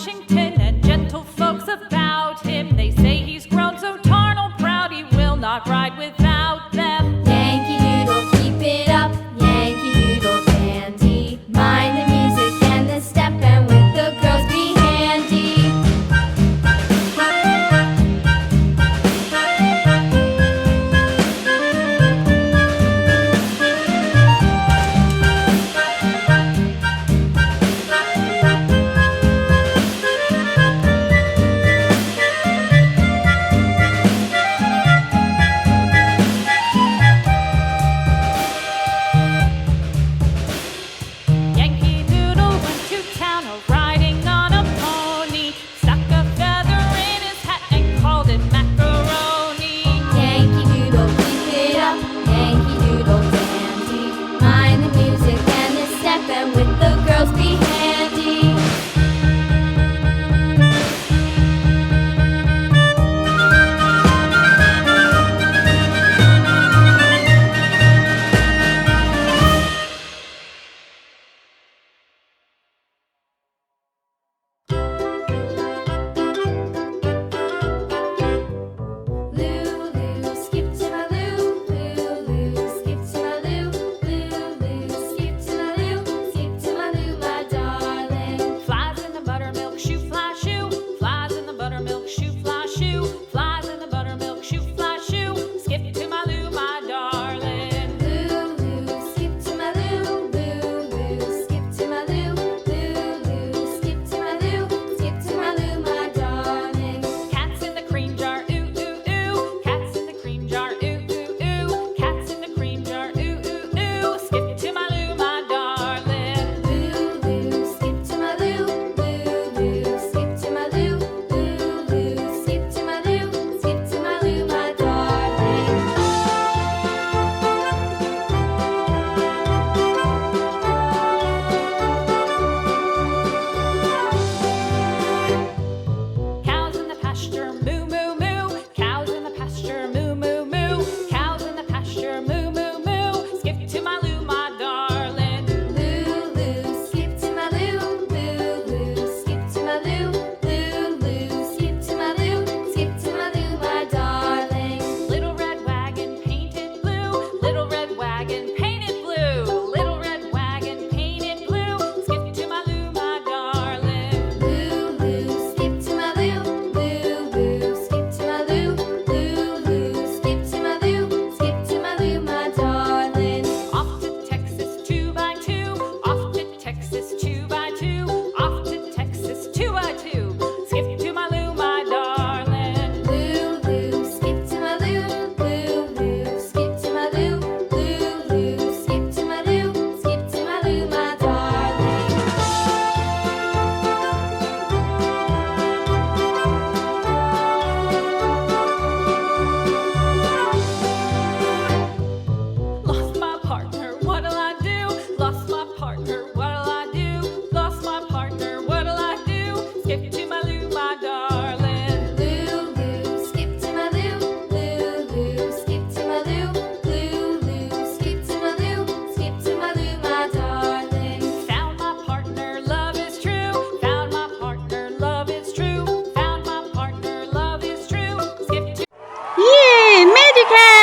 Washington, and gentle folks about him. They say he's grown so tarnal proud he will not ride without them. Yankee Doodle, keep it up, Yankee Doodle dandy. Mind the music and the step, and with the girls be handy. Yankee Doodle went to town riding on a pony, stuck a feather in his hat and called it macaroni. Yankee Doodle, keep it up, Yankee Doodle dandy. Mind the music and the step, and with the girls be handy. Lulu, skip to my loo, Lulu, skip to my loo, Lulu, skip to my loo, skip to my loo, my darling. Flies in the buttermilk shoe, fly shoe. Flies in the buttermilk shoe, fly shoe. Flies in the buttermilk shoe, fly shoe. Skip to my loo, my darling. Lulu, skip to my loo, Lulu, skip to my loo, Lulu, skip to my loo, skip to my loo, my darling. Cats in the cream jar, ooh, ooh, ooh. Cats in the cream jar, ooh, ooh, ooh. Cats in the cream jar, ooh, ooh, ooh. Skip to my loo, my darling. Lulu, skip to my loo, Lulu, skip to my loo, Lulu, skip to my loo, skip to my loo, my darling. Cows in the pasture, moo, moo, moo. Cows in the pasture, moo, moo, moo. Cows in the pasture, moo, moo, moo. Skip to my loo, my darling. Lulu, skip to my loo, Lulu, skip to my loo, Lulu, skip to my loo, skip to my loo, my darling. Little red wagon painted blue. Little red wagon painted blue. Little red wagon painted blue. Skip to my loo, my darling. Lulu, skip to my loo, Lulu, skip to my loo, Lulu, skip to my loo, skip to my loo, my darling. Off to Texas 2x2. Off to Texas 2x2. Off to Texas 2x2. Skip to my loo, my darling. Lulu, skip to my loo, Lulu, skip to my loo, Lulu, skip to my loo, skip to my loo, my darling. Lost my partner, what'll I do? Lost my partner, what'll I do? Lost my partner, what'll I do? Skip to my loo, my darling. Lulu, skip to my loo, Lulu, skip to my loo, Lulu, skip to my loo, skip to my loo, my darling. Found my partner, love is true. Found my partner, love is true. Found my partner, love is true. Skip to Yay! Magic hat!